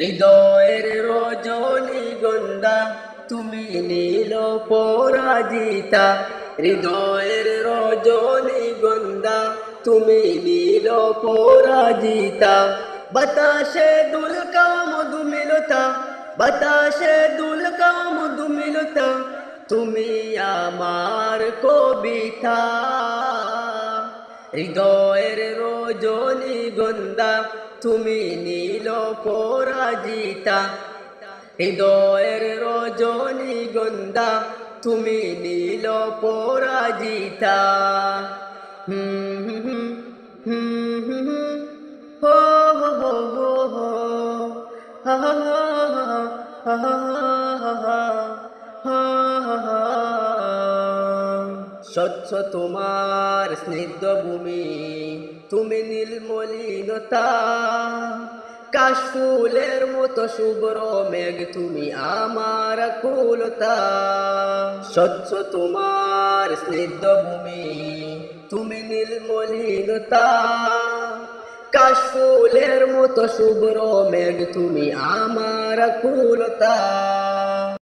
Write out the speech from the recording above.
হৃদয়ের রজনীগন্ধা তুমি নীল পরাজিতা, হৃদয়ের রজনীগন্ধা তুমি নীল পরাজিতা। বাতাসে দুলকা মধুমিলতা, বাতাসে দুলকা মধুমিলতা, তুমি আমার কবিতা। হৃদয়ের রজনীগন্ধা তুমি নীল পরাজিতা, হৃদয়ের রজনীগন্ধা তুমি নীল পরাজিতা। হুম হুম হুম হুম হো হো হো হো হো, হা হা হা হা হা হা হা। স্বচ্ছ তোমার স্নিগ্ধ ভূমি, তুমি নীলমলিনতা, কাশফুলের মতো শুভ্র মেঘ তুমি আমার কুলতা। স্বচ্ছ তোমার স্নিগ্ধ ভূমি, তুমি নীলমলিনতা, কাশফুলের মতো শুভ্র মেঘ তুমি আমার কুলতা।